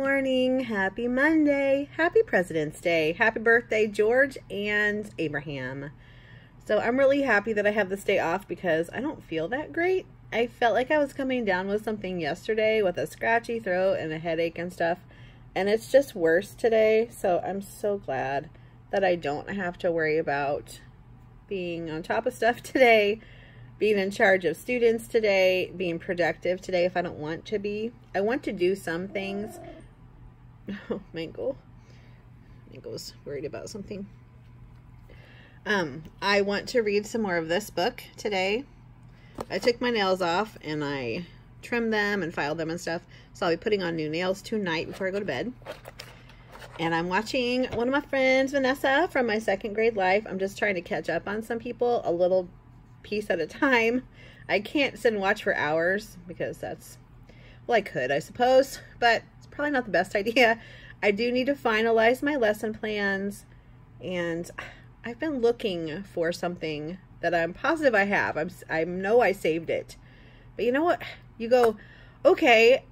morning. Happy Monday. Happy President's Day. Happy birthday, George and Abraham. So I'm really happy that I have this day off because I don't feel that great. I felt like I was coming down with something yesterday with a scratchy throat and a headache and stuff. And it's just worse today. So I'm so glad that I don't have to worry about being on top of stuff today, being in charge of students today, being productive today if I don't want to be. I want to do some things. Oh, Mango's worried about something. I want to read some more of this book today. I took my nails off and I trimmed them and filed them and stuff. So I'll be putting on new nails tonight before I go to bed. And I'm watching one of my friends, Vanessa, from my second grade life. I'm just trying to catch up on some people a little piece at a time. I can't sit and watch for hours because that's, well, I could, I suppose, but it's probably not the best idea. I do need to finalize my lesson plans, and I've been looking for something that I'm positive I have. I know I saved it, but you know what? You go, okay,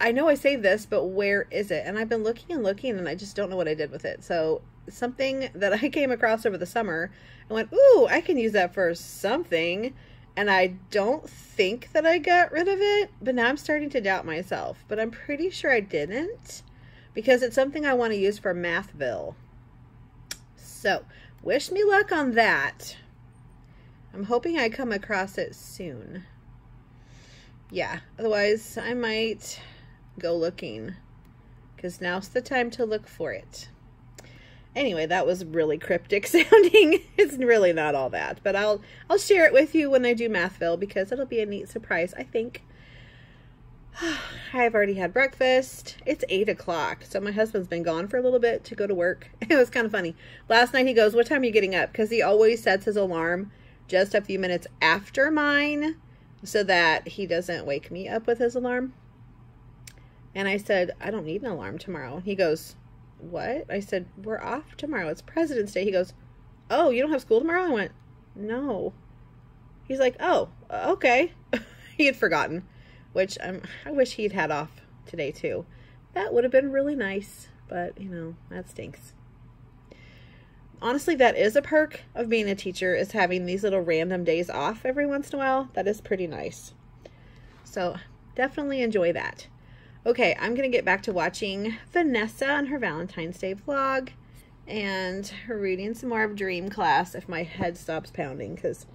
I know I saved this, but where is it? And I've been looking and looking, and I just don't know what I did with it. So something that I came across over the summer, I went, ooh, I can use that for something. And I don't think that I got rid of it, but now I'm starting to doubt myself. But I'm pretty sure I didn't, because it's something I want to use for Mathville. So wish me luck on that. I'm hoping I come across it soon. Yeah, otherwise I might go looking, because now's the time to look for it. Anyway, that was really cryptic sounding. It's really not all that, but I'll share it with you when I do Mathville, because it'll be a neat surprise, I think. I've already had breakfast. It's 8 o'clock, so my husband's been gone for a little bit to go to work. It was kind of funny. Last night he goes, what time are you getting up? Because he always sets his alarm just a few minutes after mine so that he doesn't wake me up with his alarm. And I said, I don't need an alarm tomorrow. He goes, what? I said, we're off tomorrow. It's President's Day. He goes, oh, you don't have school tomorrow? I went, no. He's like, oh, okay. He had forgotten, which I wish he'd had off today too. That would have been really nice, but you know, that stinks. Honestly, that is a perk of being a teacher, is having these little random days off every once in a while. That is pretty nice. So definitely enjoy that. Okay, I'm going to get back to watching Vanessa on her Valentine's Day vlog and reading some more of Dream Class if my head stops pounding, because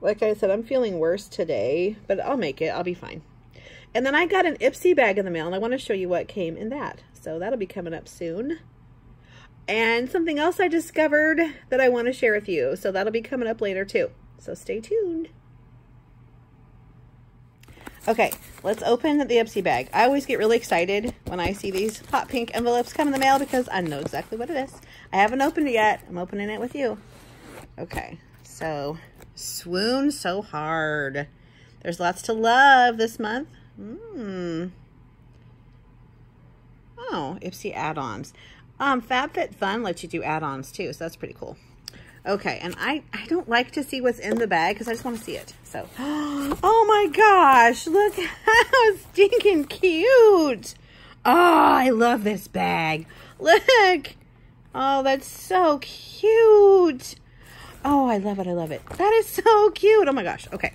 like I said, I'm feeling worse today, but I'll make it. I'll be fine. And then I got an Ipsy bag in the mail, and I want to show you what came in that. So that'll be coming up soon. And something else I discovered that I want to share with you. So that'll be coming up later too. So stay tuned. Okay, let's open the Ipsy bag. I always get really excited when I see these hot pink envelopes come in the mail because I know exactly what it is. I haven't opened it yet. I'm opening it with you. Okay, so Swoon So Hard. There's lots to love this month. Oh, Ipsy add-ons. Fab Fit Fun lets you do add-ons too, so that's pretty cool. Okay, and I don't like to see what's in the bag because I just want to see it. So, oh my gosh, look how stinking cute. Oh, I love this bag. Look. Oh, that's so cute. Oh, I love it. I love it. That is so cute. Oh my gosh. Okay,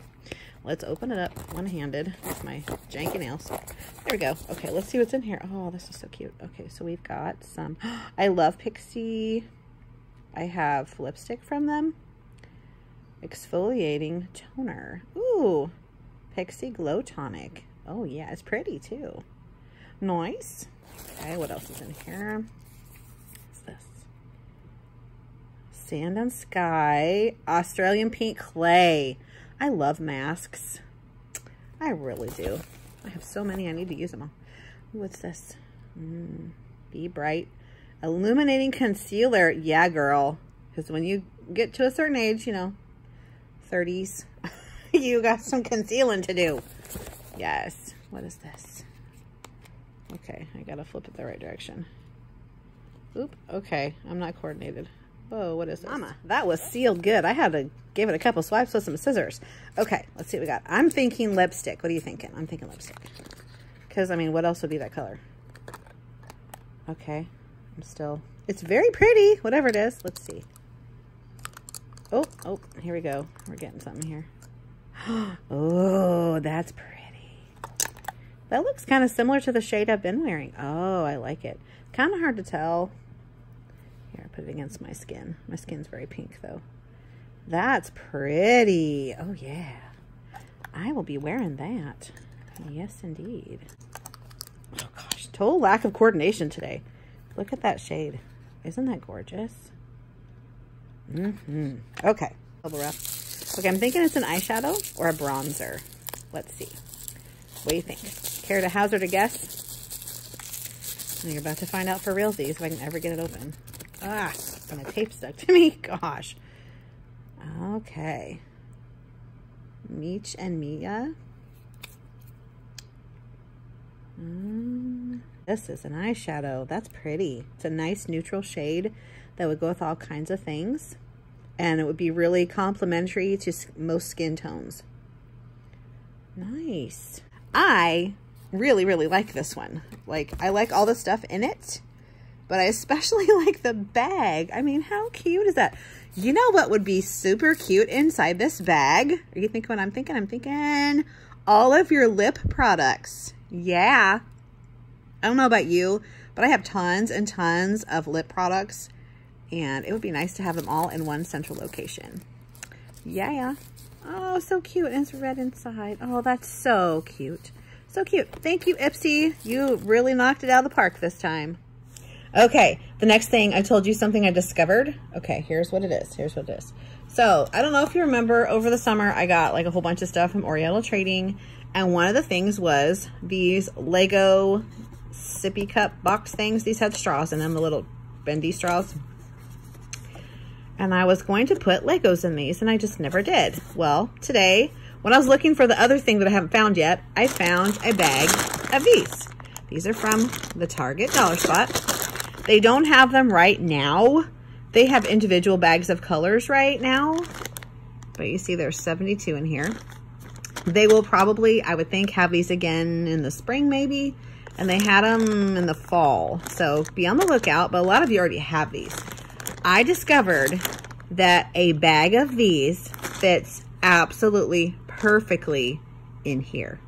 let's open it up one-handed with my janky nails. There we go. Okay, let's see what's in here. Oh, this is so cute. Okay, so we've got some, I love Pixie. I have lipstick from them. Exfoliating toner. Ooh, Pixie Glow Tonic. Oh yeah, it's pretty too. Nice. Okay, what else is in here? What's this? Sand and Sky. Australian Pink Clay. I love masks. I really do. I have so many, I need to use them all. Ooh, what's this? Be Bright. Illuminating concealer. Yeah, girl. Because when you get to a certain age, you know, 30s, you got some concealing to do. Yes. What is this? Okay, I gotta flip it the right direction. Oop, okay. I'm not coordinated. Whoa, what is this? Mama, that was sealed good. I had to give it a couple swipes with some scissors. Okay, let's see what we got. I'm thinking lipstick. What are you thinking? I'm thinking lipstick. Because, I mean, what else would be that color? Okay, it's very pretty, whatever it is. Let's see. Oh, here we go. We're getting something here. Oh, that's pretty. That looks kind of similar to the shade I've been wearing. Oh, I like it. Kind of hard to tell. Here, I put it against my skin. My skin's very pink, though. That's pretty. Oh, yeah. I will be wearing that. Yes, indeed. Oh, gosh. Total lack of coordination today. Look at that shade. Isn't that gorgeous? Okay. Bubble wrap. Okay, I'm thinking it's an eyeshadow or a bronzer. Let's see. What do you think? Care to hazard a guess? You're about to find out for realsies if I can ever get it open. Ah, and the tape stuck to me. Gosh. Okay. Meech and Mia. This is an eyeshadow. That's pretty. It's a nice neutral shade that would go with all kinds of things. And it would be really complementary to most skin tones. Nice. I really, really like this one. Like, I like all the stuff in it, but I especially like the bag. I mean, how cute is that? You know what would be super cute inside this bag? Are you thinking what I'm thinking? I'm thinking all of your lip products. Yeah. I don't know about you, but I have tons and tons of lip products, and it would be nice to have them all in one central location. Yeah. Oh, so cute. And it's red inside. Oh, that's so cute. So cute. Thank you, Ipsy. You really knocked it out of the park this time. Okay, the next thing, I told you something I discovered. Okay, here's what it is. Here's what it is. So, I don't know if you remember, over the summer, I got like a whole bunch of stuff from Oriental Trading, and one of the things was these Lego sippy cup box things. These had straws in them, the little bendy straws. And I was going to put Legos in these, and I just never did. Well, today, when I was looking for the other thing that I haven't found yet, I found a bag of these. These are from the Target Dollar Spot. They don't have them right now. They have individual bags of colors right now. But you see there's 72 in here. They will probably, I would think, have these again in the spring maybe. And they had them in the fall. So be on the lookout, but a lot of you already have these. I discovered that a bag of these fits absolutely perfectly in here.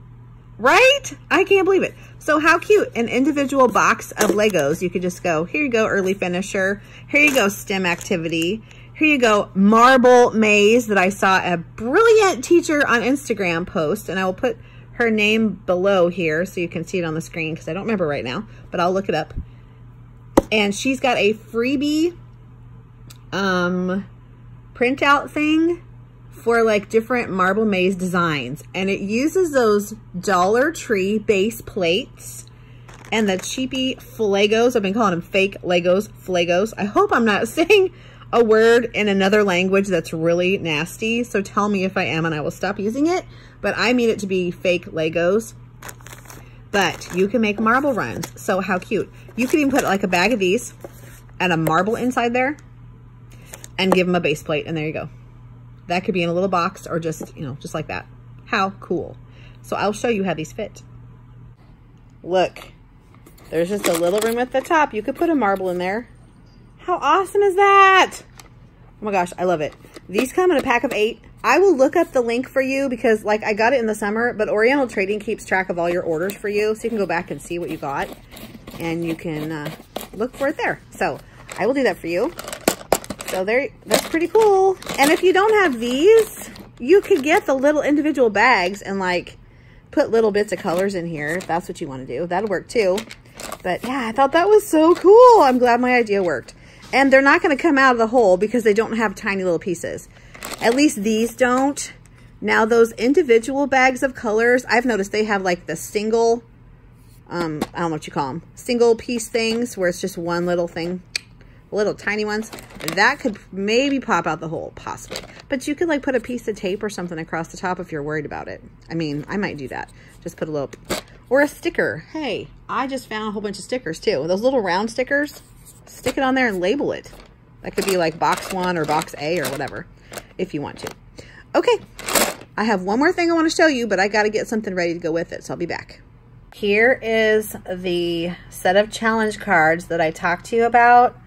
Right? I can't believe it. So how cute. An individual box of Legos. You could just go, here you go, early finisher. Here you go, STEM activity. Here you go, marble maze that I saw a brilliant teacher on Instagram post. And I will put her name below here so you can see it on the screen because I don't remember right now, but I'll look it up. And she's got a freebie printout thing for like different marble maze designs, and it uses those Dollar Tree base plates and the cheapy Legos. I've been calling them fake Legos, Legos. I hope I'm not saying a word in another language that's really nasty, so tell me if I am and I will stop using it, but I mean it to be fake Legos. But you can make marble runs. So how cute. You could even put like a bag of these and a marble inside there and give them a base plate, and there you go. That could be in a little box or just, you know, just like that. How cool. So I'll show you how these fit. Look, there's just a little room at the top. You could put a marble in there. How awesome is that? Oh my gosh, I love it. These come in a pack of 8. I will look up the link for you because like I got it in the summer, but Oriental Trading keeps track of all your orders for you. So you can go back and see what you got and you can look for it there. So I will do that for you. So there, that's pretty cool. And if you don't have these, you could get the little individual bags and like put little bits of colors in here if that's what you want to do. That'll work too. But yeah, I thought that was so cool. I'm glad my idea worked. And they're not going to come out of the hole because they don't have tiny little pieces. At least these don't. Now those individual bags of colors, I've noticed they have like the single, I don't know what you call them, single piece things where it's just one little thing. Little tiny ones that could maybe pop out the hole, possibly, but you could like put a piece of tape or something across the top if you're worried about it. I mean, I might do that. Just put a little, or a sticker. Hey, I just found a whole bunch of stickers too. Those little round stickers, stick it on there and label it. That could be like box 1 or box A or whatever if you want to. Okay, I have one more thing I want to show you, but I got to get something ready to go with it, so I'll be back. Here is the set of challenge cards that I talked to you about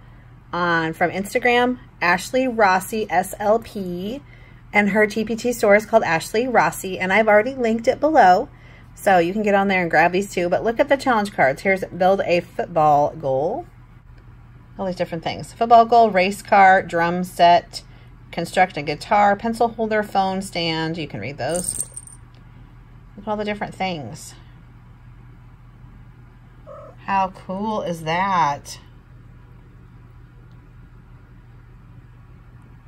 from Instagram. Ashley Rossi SLP, and her TPT store is called Ashley Rossi, and I've already linked it below, so you can get on there and grab these too. But look at the challenge cards. Here's build a football goal. All these different things. Football goal, race car, drum set, construct a guitar, pencil holder, phone stand. You can read those. Look at all the different things. How cool is that?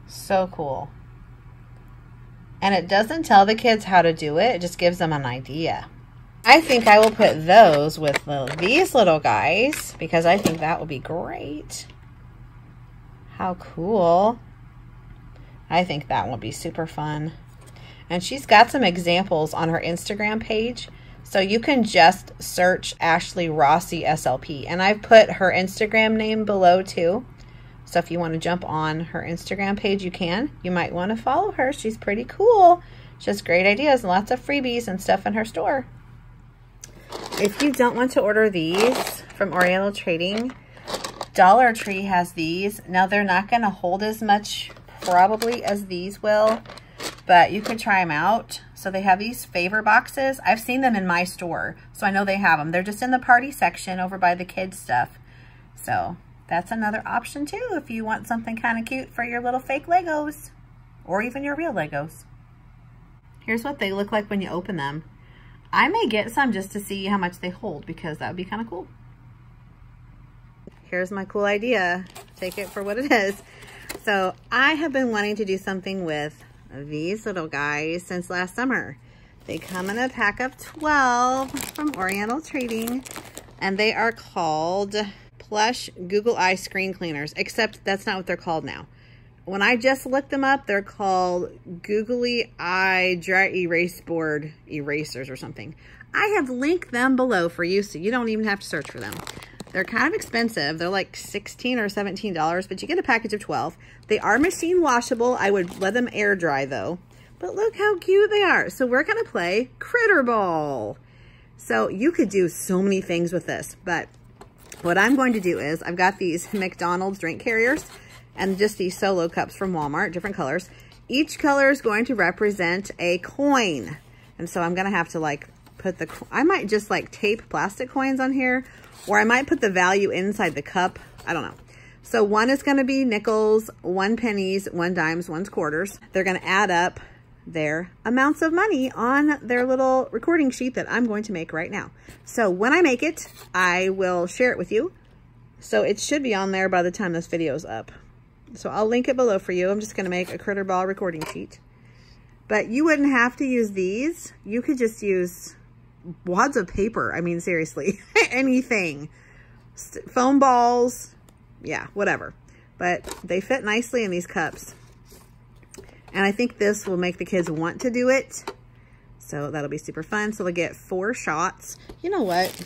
So cool. And it doesn't tell the kids how to do it. It just gives them an idea. I think I will put those with these little guys because I think that would be great. How cool. I think that will be super fun. And she's got some examples on her Instagram page. So you can just search Ashley Rossi SLP. And I've put her Instagram name below too. So if you want to jump on her Instagram page, you can. You might want to follow her. She's pretty cool. She has great ideas and lots of freebies and stuff in her store. If you don't want to order these from Oriental Trading, Dollar Tree has these. Now they're not going to hold as much probably as these will, but you could try them out. So they have these favor boxes. I've seen them in my store, so I know they have them. They're just in the party section over by the kids stuff. So that's another option too if you want something kind of cute for your little fake Legos or even your real Legos. Here's what they look like when you open them. I may get some just to see how much they hold because that would be kind of cool. Here's my cool idea. Take it for what it is. So I have been wanting to do something with these little guys since last summer. They come in a pack of 12 from Oriental Trading, and they are called Plush Google Eye Screen Cleaners, except that's not what they're called now. When I just looked them up, they're called Googly Eye Dry Erase Board Erasers or something. I have linked them below for you, so you don't even have to search for them. They're kind of expensive. They're like $16 or $17, but you get a package of 12. They are machine washable. I would let them air dry though. But look how cute they are. So we're gonna play Critter Ball. So you could do so many things with this, but what I'm going to do is I've got these McDonald's drink carriers and just these solo cups from Walmart, different colors. Each color is going to represent a coin. And so I'm gonna have to like put I might just like tape plastic coins on here, or I might put the value inside the cup. I don't know. So one is gonna be nickels, 1 pennies, 1 dimes, 1 quarters. They're gonna add up their amounts of money on their little recording sheet that I'm going to make right now. So when I make it, I will share it with you. So it should be on there by the time this video is up. So I'll link it below for you. I'm just gonna make a Critter Ball recording sheet. But you wouldn't have to use these. You could just use wads of paper. I mean, seriously, anything. Foam balls, yeah, whatever. But they fit nicely in these cups. And I think this will make the kids want to do it. So that'll be super fun. So they'll get 4 shots. You know what?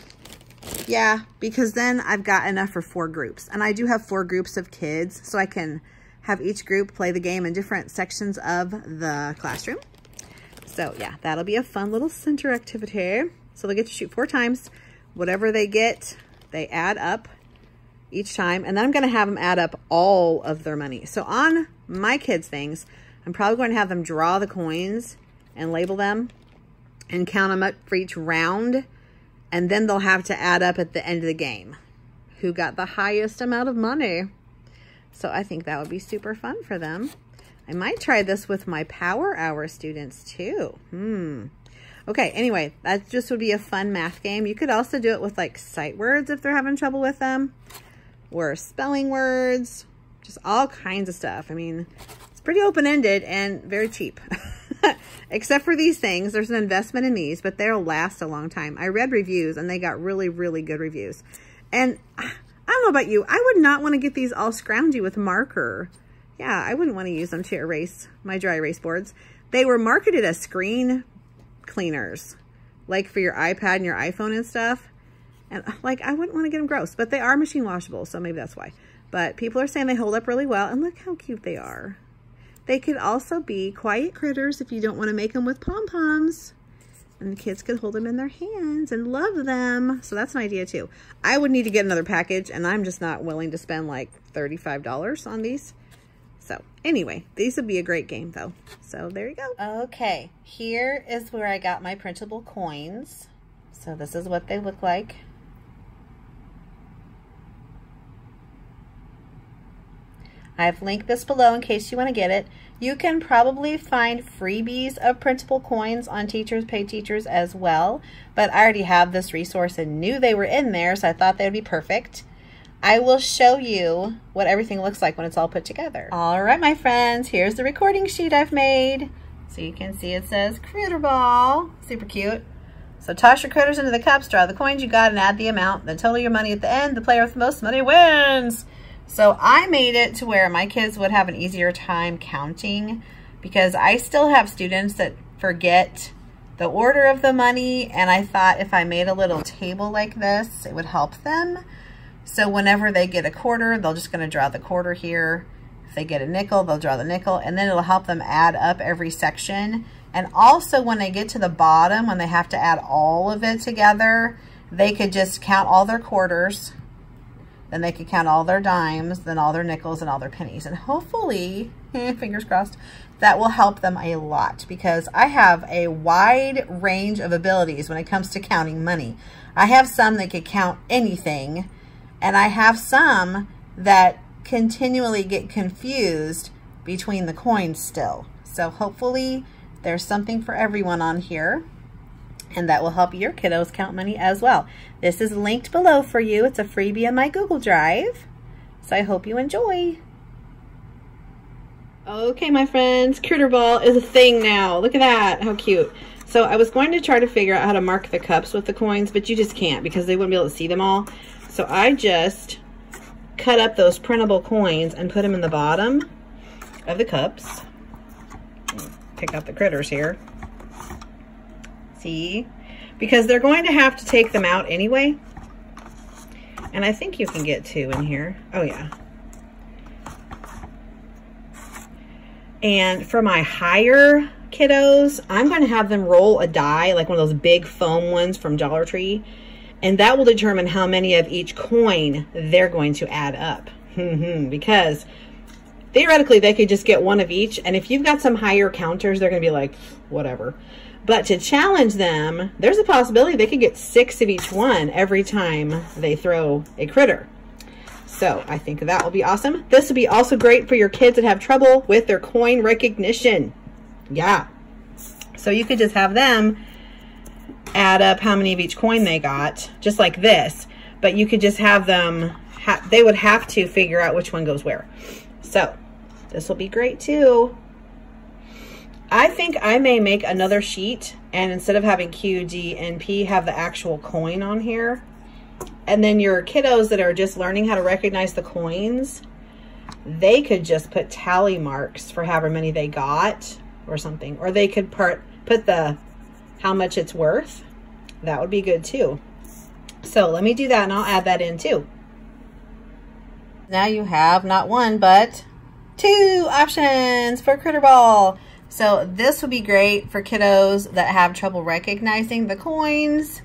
Yeah, because then I've got enough for 4 groups. And I do have 4 groups of kids, so I can have each group play the game in different sections of the classroom. So yeah, that'll be a fun little center activity. So they'll get to shoot 4 times. Whatever they get, they add up each time. And then I'm gonna have them add up all of their money. So on my kids' things, I'm probably going to have them draw the coins and label them and count them up for each round. And then they'll have to add up at the end of the game who got the highest amount of money. So I think that would be super fun for them. I might try this with my Power Hour students too. Okay, anyway, that just would be a fun math game. You could also do it with like sight words if they're having trouble with them, or spelling words, just all kinds of stuff. I mean, it's pretty open-ended and very cheap. Except for these things, there's an investment in these, but they'll last a long time. I read reviews and they got really, really good reviews. And I don't know about you, I would not want to get these all scroungy with marker. Yeah, I wouldn't want to use them to erase my dry erase boards. They were marketed as screen cleaners, like for your iPad and your iPhone and stuff. And like, I wouldn't want to get them gross, but they are machine washable, so maybe that's why. But people are saying they hold up really well, and look how cute they are. They could also be quiet critters if you don't want to make them with pom-poms. and the kids could hold them in their hands and love them. So that's an idea too. I would need to get another package, and I'm just not willing to spend like $35 on these. So anyway, these would be a great game though. So there you go. Okay, here is where I got my printable coins. So this is what they look like. I've linked this below in case you want to get it. You can probably find freebies of printable coins on Teachers Pay Teachers as well, but I already have this resource and knew they were in there, so I thought they would be perfect. I will show you what everything looks like when it's all put together. All right, my friends, here's the recording sheet I've made. So you can see it says Critter Ball. Super cute. So toss your critters into the cups, draw the coins you got, and add the amount. Then total your money at the end. The player with the most money wins. So I made it to where my kids would have an easier time counting, because I still have students that forget the order of the money, and I thought if I made a little table like this, it would help them. So whenever they get a quarter, they're just going to draw the quarter here. If they get a nickel, they'll draw the nickel, and then it'll help them add up every section. And also when they get to the bottom, when they have to add all of it together, they could just count all their quarters, then they could count all their dimes, then all their nickels and all their pennies. And hopefully, fingers crossed, that will help them a lot, because I have a wide range of abilities when it comes to counting money. I have some that could count anything, and I have some that continually get confused between the coins still. So hopefully there's something for everyone on here, and that will help your kiddos count money as well. This is linked below for you. It's a freebie in my Google Drive. So I hope you enjoy. Okay, my friends, Critter Ball is a thing now. Look at that, how cute. So I was going to try to figure out how to mark the cups with the coins, but you just can't because they wouldn't be able to see them all. So I just cut up those printable coins and put them in the bottom of the cups. Pick out the critters here. See? Because they're going to have to take them out anyway. And I think you can get 2 in here. Oh yeah. And for my higher kiddos, I'm going to have them roll a die, like one of those big foam ones from Dollar Tree. And that will determine how many of each coin they're going to add up. Because theoretically, they could just get 1 of each. And if you've got some higher counters, they're going to be like, whatever. But to challenge them, there's a possibility they could get 6 of each one every time they throw a critter. So I think that will be awesome. This will be also great for your kids that have trouble with their coin recognition. Yeah. So you could just have them add up how many of each coin they got, just like this. But you could just have them, they would have to figure out which one goes where. So this will be great too. I think I may make another sheet, and instead of having Q, D, and P, have the actual coin on here. And then your kiddos that are just learning how to recognize the coins, they could just put tally marks for however many they got or something. Or they could put the how much it's worth. That would be good too. So let me do that, and I'll add that in too. Now you have not 1, but 2 options for Critter Ball. So this would be great for kiddos that have trouble recognizing the coins.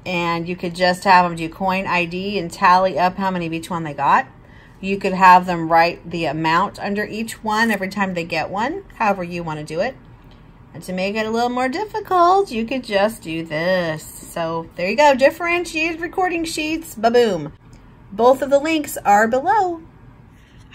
And you could just have them do coin ID and tally up how many of each one they got. You could have them write the amount under each one every time they get one, however you want to do it. And to make it a little more difficult, you could just do this. So there you go, differentiated recording sheets, ba-boom. Both of the links are below.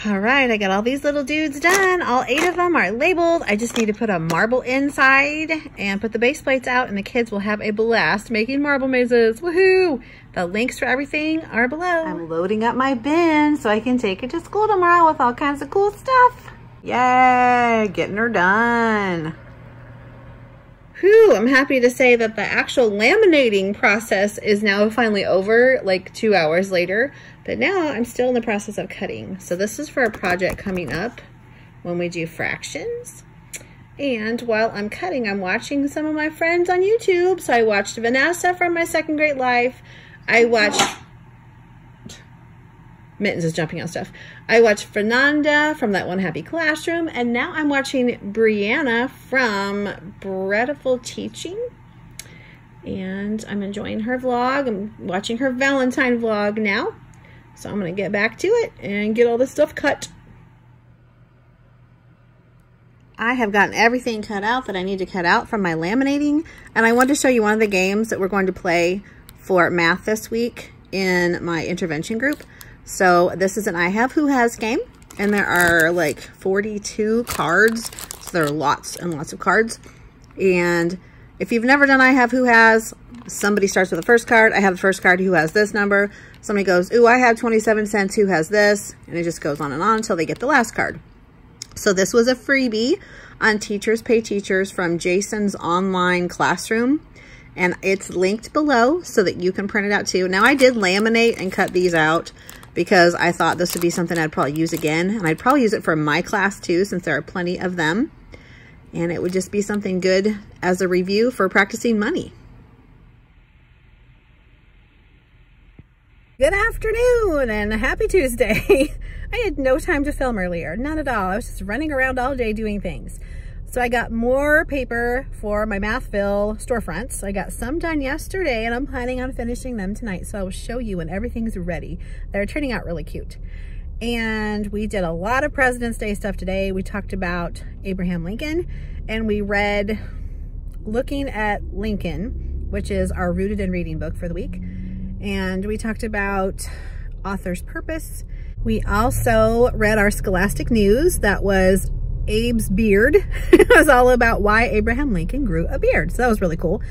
All right, I got all these little dudes done. All 8 of them are labeled. I just need to put a marble inside and put the base plates out, and the kids will have a blast making marble mazes. Woohoo! The links for everything are below. I'm loading up my bin so I can take it to school tomorrow with all kinds of cool stuff. Yay, getting her done. Whew, I'm happy to say that the actual laminating process is now finally over, like 2 hours later. But now I'm still in the process of cutting. So this is for a project coming up when we do fractions. And while I'm cutting, I'm watching some of my friends on YouTube. So I watched Vanessa from My Second Great Life. I watched... Mittens is jumping on stuff. I watched Fernanda from That One Happy Classroom. And now I'm watching Brianna from Breadful Teaching. And I'm enjoying her vlog. I'm watching her Valentine vlog now. So I'm going to get back to it and get all this stuff cut. I have gotten everything cut out that I need to cut out from my laminating. And I want to show you one of the games that we're going to play for math this week in my intervention group. So this is an I Have Who Has game. And there are like 42 cards. So there are lots and lots of cards. And if you've never done I Have Who Has, somebody starts with the first card. I have the first card, who has this number. Somebody goes, ooh, I have 27 cents, who has this? And it just goes on and on until they get the last card. So this was a freebie on Teachers Pay Teachers from Jason's online classroom. And it's linked below so that you can print it out too. Now I did laminate and cut these out because I thought this would be something I'd probably use again. And I'd probably use it for my class too, since there are plenty of them. And it would just be something good as a review for practicing money. Good afternoon and happy Tuesday. I had no time to film earlier, none at all. I was just running around all day doing things. So I got more paper for my Mathville storefronts. I got some done yesterday and I'm planning on finishing them tonight. So I will show you when everything's ready. They're turning out really cute. And we did a lot of President's Day stuff today. We talked about Abraham Lincoln and we read Looking at Lincoln, which is our Rooted in Reading book for the week. And we talked about author's purpose. We also read our Scholastic News. That was Abe's beard. It was all about why Abraham Lincoln grew a beard. So that was really cool.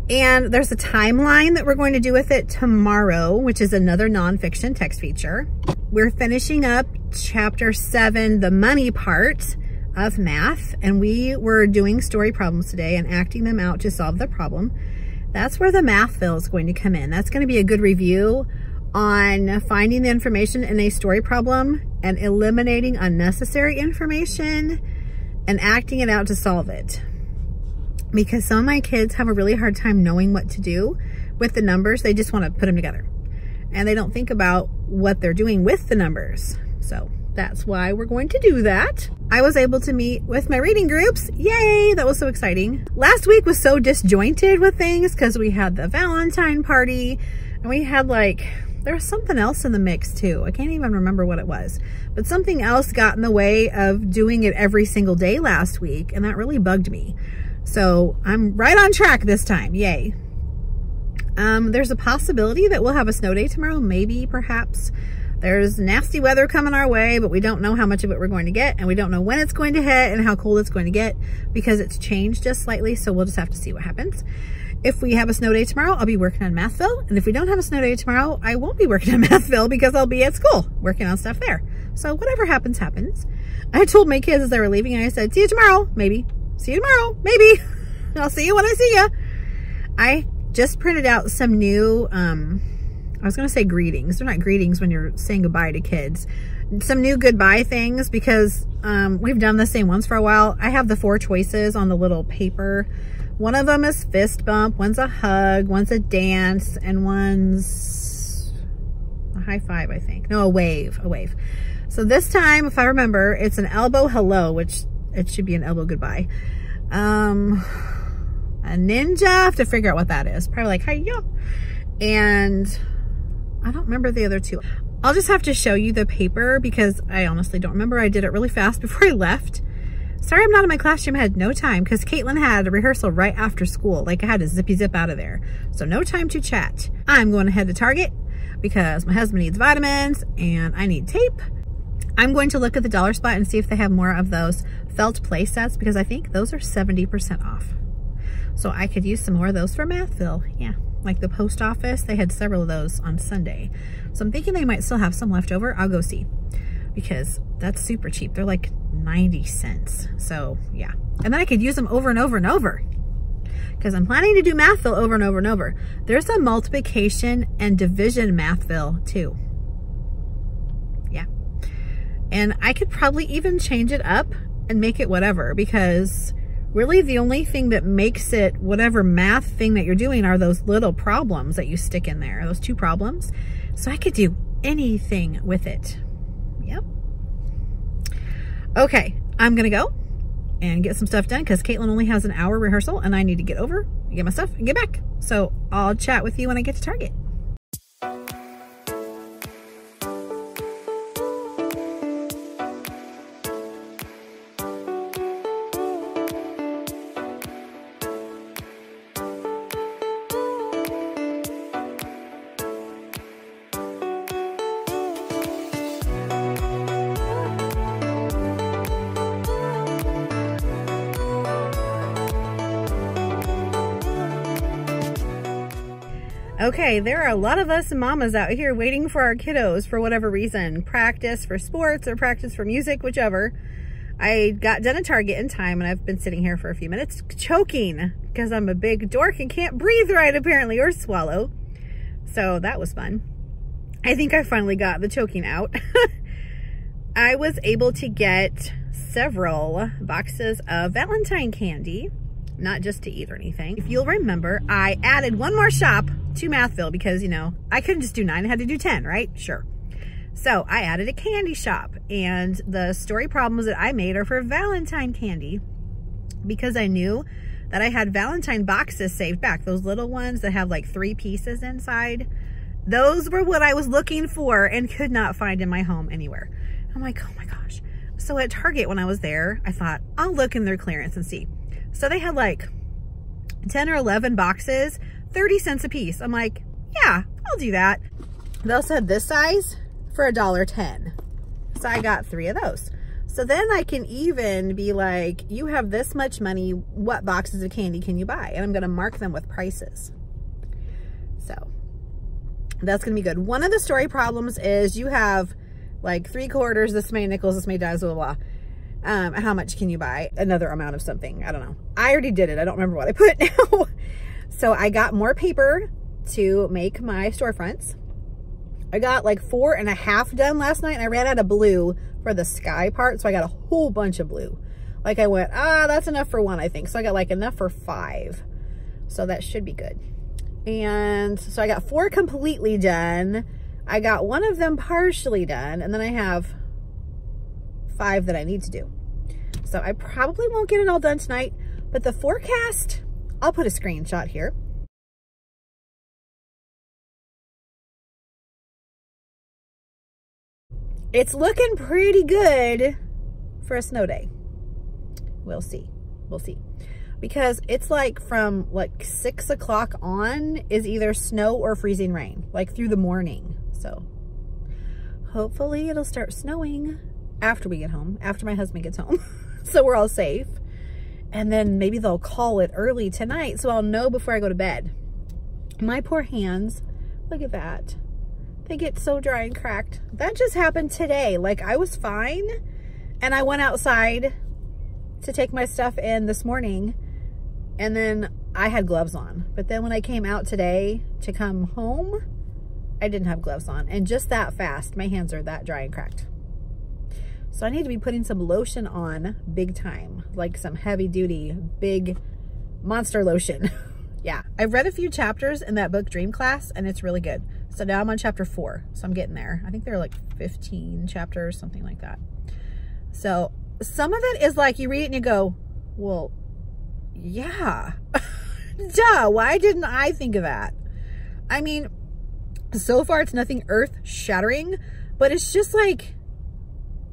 And there's a timeline that we're going to do with it tomorrow, which is another nonfiction text feature. We're finishing up chapter 7, the money part of math. And we were doing story problems today and acting them out to solve the problem. That's where the Mathville is going to come in. That's going to be a good review on finding the information in a story problem and eliminating unnecessary information and acting it out to solve it. Because some of my kids have a really hard time knowing what to do with the numbers. They just want to put them together. And they don't think about what they're doing with the numbers. So that's why we're going to do that. I was able to meet with my reading groups. Yay, that was so exciting. Last week was so disjointed with things because we had the Valentine party and we had there was something else in the mix too. I can't even remember what it was, but something else got in the way of doing it every single day last week. And that really bugged me. So I'm right on track this time. Yay. There's a possibility that we'll have a snow day tomorrow. Maybe, perhaps. There's nasty weather coming our way, but we don't know how much of it we're going to get, and we don't know when it's going to hit and how cold it's going to get because it's changed just slightly, so we'll just have to see what happens. If we have a snow day tomorrow, I'll be working on Mathville, and if we don't have a snow day tomorrow, I won't be working on Mathville because I'll be at school working on stuff there. So whatever happens, happens. I told my kids as they were leaving, and I said, see you tomorrow, maybe. See you tomorrow, maybe. I'll see you when I see you. I just printed out some new, I was going to say greetings. They're not greetings when you're saying goodbye to kids. Some new goodbye things because we've done the same ones for a while. I have the 4 choices on the little paper. One of them is fist bump, one's a hug, one's a dance, and one's a high five, I think. No, a wave, a wave. So this time, if I remember, it's an elbow hello, which it should be an elbow goodbye. A ninja, I have to figure out what that is. Probably like, hi-ya. And I don't remember the other 2. I'll just have to show you the paper because I honestly don't remember. I did it really fast before I left. Sorry I'm not in my classroom. I had no time because Caitlin had a rehearsal right after school. Like I had to zippy zip out of there. So no time to chat. I'm going to head to Target because my husband needs vitamins and I need tape. I'm going to look at the dollar spot and see if they have more of those felt play sets because I think those are 70% off. So I could use some more of those for Mathville. Yeah, like the post office, they had several of those on Sunday. So I'm thinking they might still have some left over. I'll go see because that's super cheap. They're like 90 cents. So yeah. And then I could use them over and over and over because I'm planning to do Mathville over and over and over. There's a multiplication and division Mathville too. Yeah. And I could probably even change it up and make it whatever because really the only thing that makes it whatever math thing that you're doing are those little problems that you stick in there, those 2 problems. So I could do anything with it. Yep. Okay, I'm gonna go and get some stuff done because Caitlin only has an hour rehearsal and I need to get over, get my stuff and get back. So I'll chat with you when I get to Target. Okay, there are a lot of us mamas out here waiting for our kiddos for whatever reason. Practice for sports or practice for music, whichever. I got done at Target in time and I've been sitting here for a few minutes choking because I'm a big dork and can't breathe right apparently, or swallow. So that was fun. I think I finally got the choking out. I was able to get several boxes of Valentine candy, not just to eat or anything. If you'll remember, I added one more shop to Mathville because, you know, I couldn't just do 9, I had to do 10, right? Sure. So I added a candy shop, and the story problems that I made are for Valentine candy because I knew that I had Valentine boxes saved back, those little ones that have like 3 pieces inside. Those were what I was looking for and could not find in my home anywhere. I'm like, oh my gosh. So at Target when I was there, I thought I'll look in their clearance and see. So they had like 10 or 11 boxes, 30 cents a piece. I'm like, yeah, I'll do that. They also had this size for $1.10. So I got 3 of those. So then I can even be like, you have this much money, what boxes of candy can you buy? And I'm gonna mark them with prices. So that's gonna be good. One of the story problems is you have like 3/4, this many nickels, this many dimes, blah, blah, blah. How much can you buy? Another amount of something, I don't know. I already did it, I don't remember what I put now. So I got more paper to make my storefronts. I got like 4.5 done last night and I ran out of blue for the sky part. So I got a whole bunch of blue. Like I went, that's enough for 1, I think. So I got like enough for 5. So that should be good. And so I got 4 completely done. I got 1 of them partially done. And then I have 5 that I need to do. So I probably won't get it all done tonight, but the forecast, I'll put a screenshot here. It's looking pretty good for a snow day. We'll see. We'll see. Because it's like from like 6 o'clock on is either snow or freezing rain, like through the morning. So hopefully it'll start snowing after we get home, after my husband gets home. So we're all safe. And then maybe they'll call it early tonight so I'll know before I go to bed. My poor hands, look at that. They get so dry and cracked. That just happened today. Like I was fine and I went outside to take my stuff in this morning and then I had gloves on. But then when I came out today to come home, I didn't have gloves on. And just that fast, my hands are that dry and cracked. So I need to be putting some lotion on big time, like some heavy duty, big monster lotion. Yeah, I've read a few chapters in that book Dream Class and it's really good. So now I'm on chapter 4, so I'm getting there. I think there are like 15 chapters, something like that. So some of it is like you read it and you go, well, yeah, duh, why didn't I think of that? I mean, so far it's nothing earth shattering, but it's just like,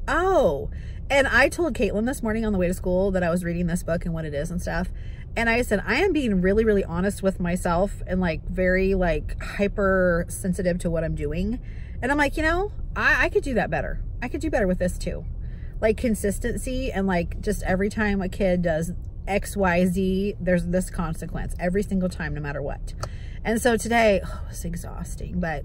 oh. And I told Caitlin this morning on the way to school that I was reading this book and what it is and stuff. And I said, I am being really, really honest with myself and like very like hyper sensitive to what I'm doing. And I'm like, you know, I could do that better. I could do better with this too. Like consistency and like just every time a kid does X, Y, Z, there's this consequence every single time, no matter what. And so today, it was exhausting, but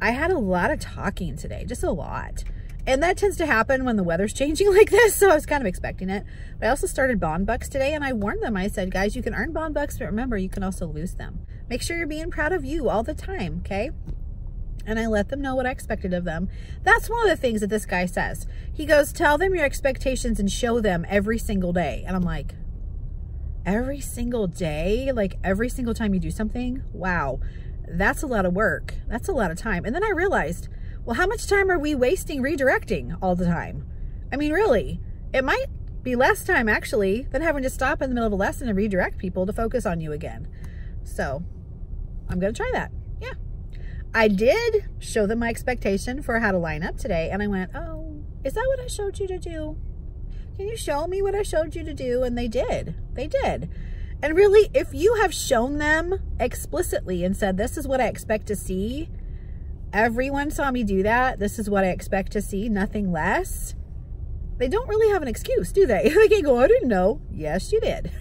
I had a lot of talking today, just a lot. And that tends to happen when the weather's changing like this, so I was kind of expecting it. But I also started bond bucks today, and I warned them. I said, guys, you can earn bond bucks, but remember, you can also lose them. Make sure you're being proud of you all the time, okay? And I let them know what I expected of them. That's one of the things that this guy says. He goes, tell them your expectations and show them every single day. And I'm like, every single day? Like every single time you do something? Wow, that's a lot of work. That's a lot of time. And then I realized, well, how much time are we wasting redirecting all the time? I mean, really, it might be less time actually than having to stop in the middle of a lesson and redirect people to focus on you again. So I'm going to try that. Yeah. I did show them my expectation for how to line up today. And I went, oh, is that what I showed you to do? Can you show me what I showed you to do? And they did. They did. And really, if you have shown them explicitly and said, this is what I expect to see, everyone saw me do that, this is what I expect to see, nothing less, they don't really have an excuse, do they? They can't go, I didn't know. Yes, you did.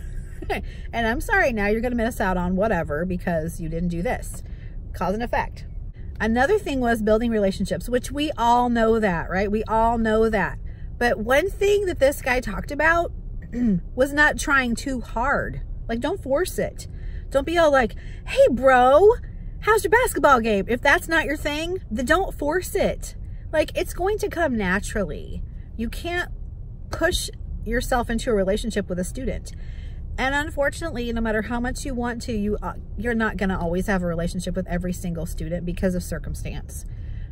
And I'm sorry, now you're going to miss out on whatever because you didn't do this. Cause and effect. Another thing was building relationships, which we all know that, right? We all know that. But one thing that this guy talked about was not trying too hard. Like, don't force it. Don't be all like, hey, bro, how's your basketball game? If that's not your thing, then don't force it. Like, it's going to come naturally. You can't push yourself into a relationship with a student. And unfortunately, no matter how much you want to, you're not going to always have a relationship with every single student because of circumstance.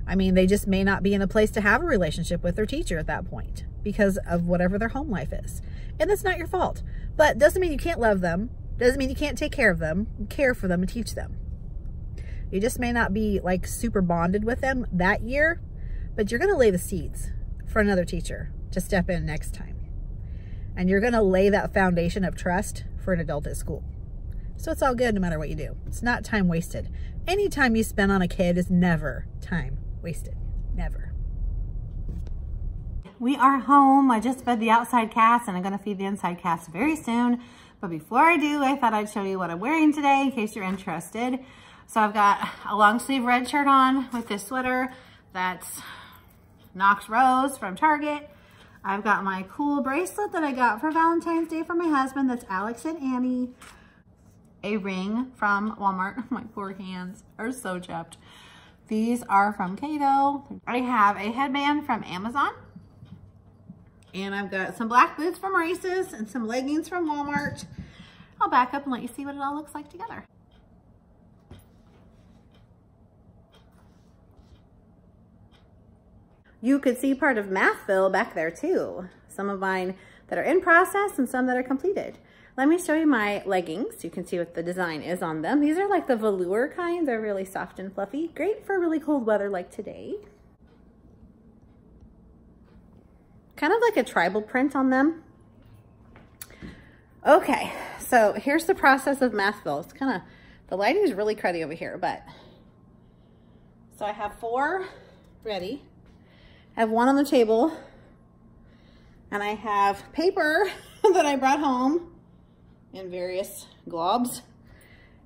I mean, they just may not be in a place to have a relationship with their teacher at that point because of whatever their home life is. And that's not your fault. But doesn't mean you can't love them. Doesn't mean you can't take care of them, care for them, and teach them. You just may not be like super bonded with them that year, but you're going to lay the seeds for another teacher to step in next time. And you're going to lay that foundation of trust for an adult at school. So it's all good no matter what you do. It's not time wasted. Any time you spend on a kid is never time wasted. Never. We are home. I just fed the outside cast and I'm going to feed the inside cast very soon. But before I do, I thought I'd show you what I'm wearing today in case you're interested. So I've got a long sleeve red shirt on with this sweater that's Knox Rose from Target. I've got my cool bracelet that I got for Valentine's Day for my husband. That's Alex and Annie. A ring from Walmart. My poor hands are so chapped. These are from Cato. I have a headband from Amazon. And I've got some black boots from Reese's and some leggings from Walmart. I'll back up and let you see what it all looks like together. You could see part of Mathville back there too. Some of mine that are in process and some that are completed. Let me show you my leggings. You can see what the design is on them. These are like the velour kind. They're really soft and fluffy. Great for really cold weather like today. Kind of like a tribal print on them. Okay, so here's the process of Mathville. It's kind of, the lighting is really cruddy over here, but. So I have 4 ready. I have 1 on the table. And I have paper that I brought home in various globs.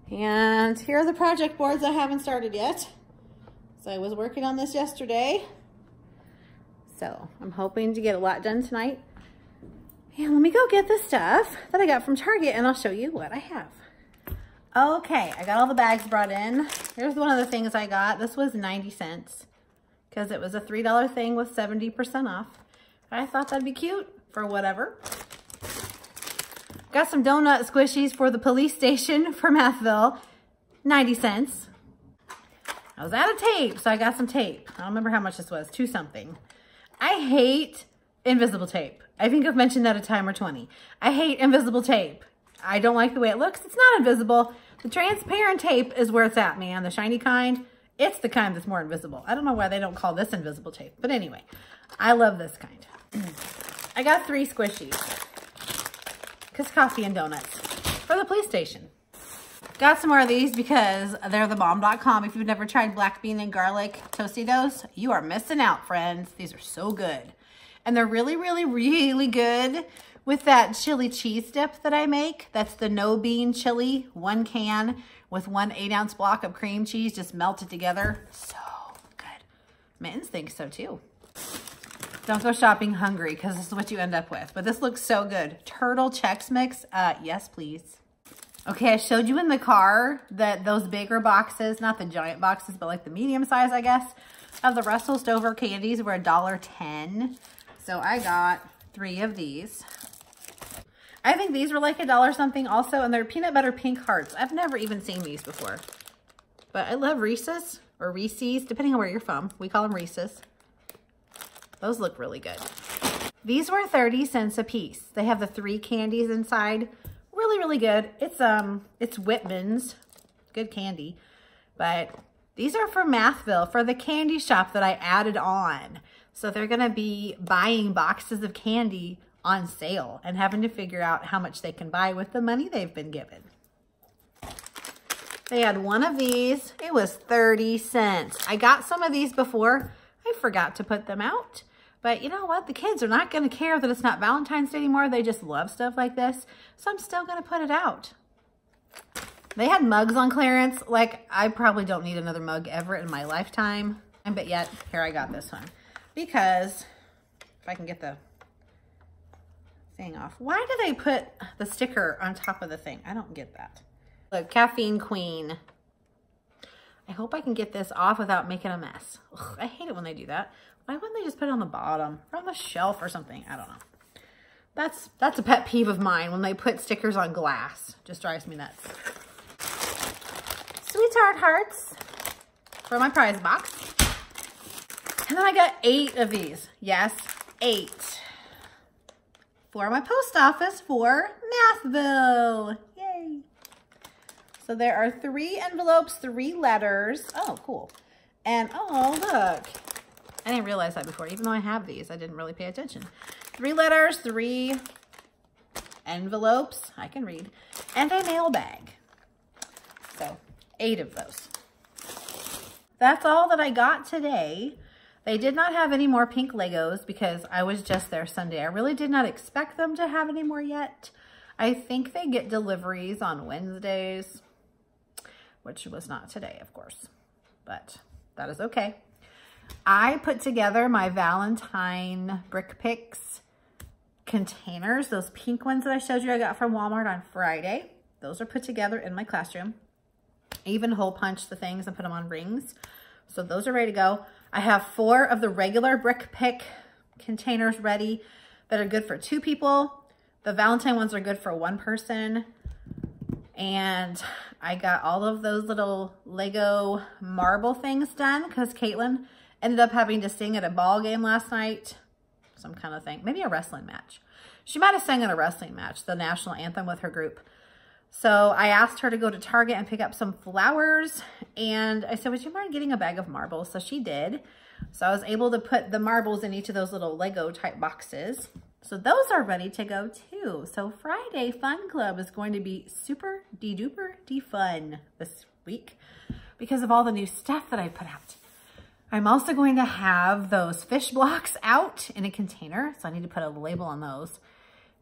And here are the project boards I haven't started yet. So I was working on this yesterday. So I'm hoping to get a lot done tonight. And let me go get the stuff that I got from Target and I'll show you what I have. Okay, I got all the bags brought in. Here's one of the things I got. This was 90 cents because it was a $3 thing with 70% off. I thought that'd be cute for whatever. Got some donut squishies for the police station for Mathville, 90 cents. I was out of tape, so I got some tape. I don't remember how much this was, 2 something. I hate invisible tape. I think I've mentioned that a time or 20. I hate invisible tape. I don't like the way it looks. It's not invisible. The transparent tape is where it's at, man. The shiny kind, it's the kind that's more invisible. I don't know why they don't call this invisible tape. But anyway, I love this kind. I got 3 squishies. Because coffee and donuts for the police station. Got some more of these because they're thebomb.com. If you've never tried black bean and garlic Tostitos, you are missing out, friends. These are so good. And they're really, really, really good with that chili cheese dip that I make. That's the no bean chili, 1 can with 1 8-ounce block of cream cheese, just melted together. So good. Mittens thinks so too. Don't go shopping hungry because this is what you end up with. But this looks so good. Turtle Chex Mix. Yes, please. Okay, I showed you in the car that those bigger boxes, not the giant boxes, but like the medium size, I guess, of the Russell Stover candies were $1.10. So I got 3 of these. I think these were like $1 something also, and they're peanut butter pink hearts. I've never even seen these before. But I love Reese's, or Reese's, depending on where you're from. We call them Reese's. Those look really good. These were 30 cents a piece. They have the 3 candies inside. Really, really good. It's Whitman's. Good candy. But these are for Mathville, for the candy shop that I added on. So they're gonna be buying boxes of candy on sale and having to figure out how much they can buy with the money they've been given. They had one of these. It was 30 cents. I got some of these before. I forgot to put them out. But you know what? The kids are not going to care that it's not Valentine's Day anymore. They just love stuff like this. So I'm still going to put it out. They had mugs on clearance. Like, I probably don't need another mug ever in my lifetime. But yet, here I got this one. Because, if I can get the thing off. Why do they put the sticker on top of the thing? I don't get that. Look, Caffeine Queen. I hope I can get this off without making a mess. Ugh, I hate it when they do that. Why wouldn't they just put it on the bottom or on the shelf or something? I don't know. That's a pet peeve of mine when they put stickers on glass. Just drives me nuts. Sweetheart hearts for my prize box. And then I got 8 of these. Yes, 8. For my post office for Mathville. Yay. So there are 3 envelopes, 3 letters. Oh, cool. And oh, look. I didn't realize that before. Even though I have these, I didn't really pay attention. 3 letters, 3 envelopes. I can read. And a mail bag. So 8 of those. That's all that I got today. They did not have any more pink Legos because I was just there Sunday. I really did not expect them to have any more yet. I think they get deliveries on Wednesdays, which was not today, of course, but that is okay. I put together my Valentine Brick Pics containers, those pink ones that I showed you I got from Walmart on Friday. Those are put together in my classroom. I even hole punched the things and put them on rings. So those are ready to go. I have 4 of the regular Brick Pic containers ready that are good for 2 people. The Valentine ones are good for 1 person. And I got all of those little Lego marble things done because Caitlin ended up having to sing at a ball game last night. Some kind of thing. Maybe a wrestling match. She might have sang at a wrestling match, the national anthem with her group. So I asked her to go to Target and pick up some flowers. And I said, would you mind getting a bag of marbles? So she did. So I was able to put the marbles in each of those little Lego type boxes. So those are ready to go too. So Friday Fun Club is going to be super de-duper de-fun this week because of all the new stuff that I put out. I'm also going to have those fish blocks out in a container. So I need to put a label on those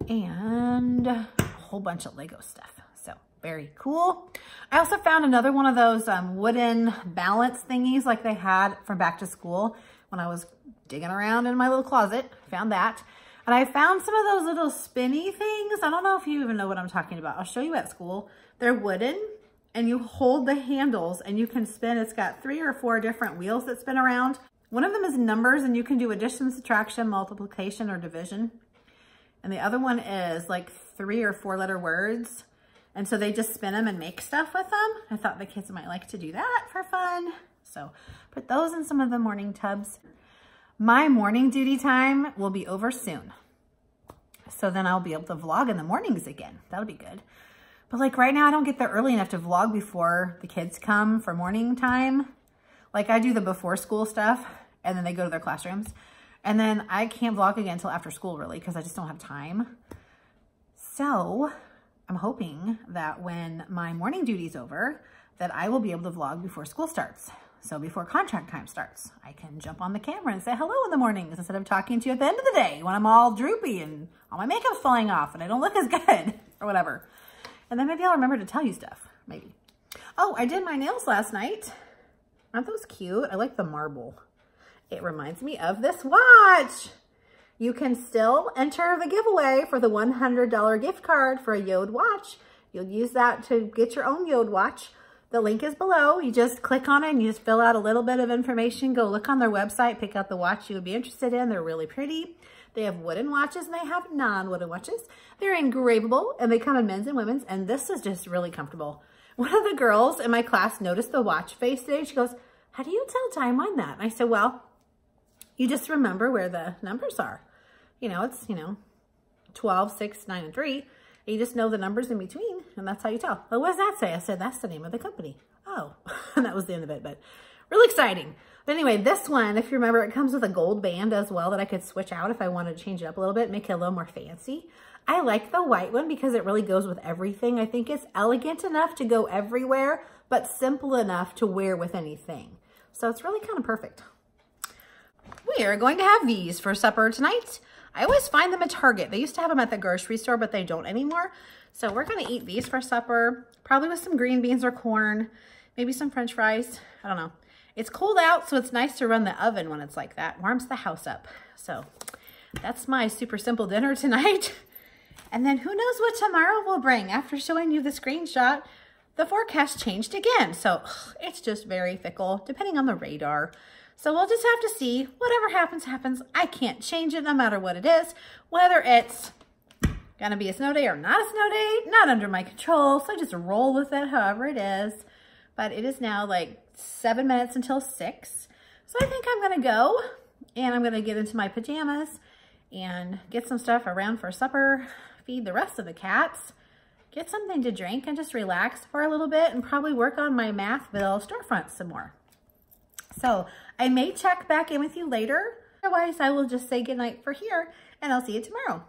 and a whole bunch of Lego stuff. So very cool. I also found another one of those wooden balance thingies like they had from back to school when I was digging around in my little closet. Found that. And I found some of those little spinny things. I don't know if you even know what I'm talking about. I'll show you at school. They're wooden and you hold the handles and you can spin. It's got 3 or 4 different wheels that spin around. One of them is numbers and you can do addition, subtraction, multiplication, or division. And the other one is like 3 or 4 letter words. And so they just spin them and make stuff with them. I thought the kids might like to do that for fun. So put those in some of the morning tubs. My morning duty time will be over soon. So then I'll be able to vlog in the mornings again. That'll be good. But like right now, I don't get there early enough to vlog before the kids come for morning time. Like I do the before school stuff and then they go to their classrooms. And then I can't vlog again until after school really because I just don't have time. So I'm hoping that when my morning duty's over, that I will be able to vlog before school starts. So before contract time starts, I can jump on the camera and say hello in the mornings instead of talking to you at the end of the day when I'm all droopy and all my makeup's falling off and I don't look as good or whatever. And then maybe I'll remember to tell you stuff, maybe. Oh, I did my nails last night. Aren't those cute? I like the marble. It reminds me of this watch. You can still enter the giveaway for the $100 gift card for a Yode watch. You'll use that to get your own Yode watch. The link is below. You just click on it and you just fill out a little bit of information. Go look on their website, pick out the watch you would be interested in. They're really pretty. They have wooden watches and they have non-wooden watches. They're engravable and they come in men's and women's. And this is just really comfortable. One of the girls in my class noticed the watch face today. She goes, how do you tell time on that? And I said, well, you just remember where the numbers are. You know, it's, 12, 6, 9, and 3. You just know the numbers in between, and that's how you tell. Well, what does that say? I said, that's the name of the company. Oh, and that was the end of it, but really exciting. But anyway, this one, if you remember, it comes with a gold band as well that I could switch out if I wanted to change it up a little bit, make it a little more fancy. I like the white one because it really goes with everything. I think it's elegant enough to go everywhere, but simple enough to wear with anything. So it's really kind of perfect. We are going to have these for supper tonight. I always find them at Target. They used to have them at the grocery store, but they don't anymore. So we're going to eat these for supper, probably with some green beans or corn, maybe some French fries. I don't know. It's cold out, so it's nice to run the oven when it's like that. Warms the house up. So that's my super simple dinner tonight. And then who knows what tomorrow will bring. After showing you the screenshot, the forecast changed again. So it's just very fickle, depending on the radar. So we'll just have to see. Whatever happens, happens. I can't change it no matter what it is. Whether it's gonna be a snow day or not a snow day, not under my control. So just roll with it however it is. But it is now like 7 minutes until 6. So I think I'm gonna go and I'm gonna get into my pajamas and get some stuff around for supper, feed the rest of the cats, get something to drink and just relax for a little bit and probably work on my Mathville storefront some more. So I may check back in with you later. Otherwise, I will just say goodnight for here and I'll see you tomorrow.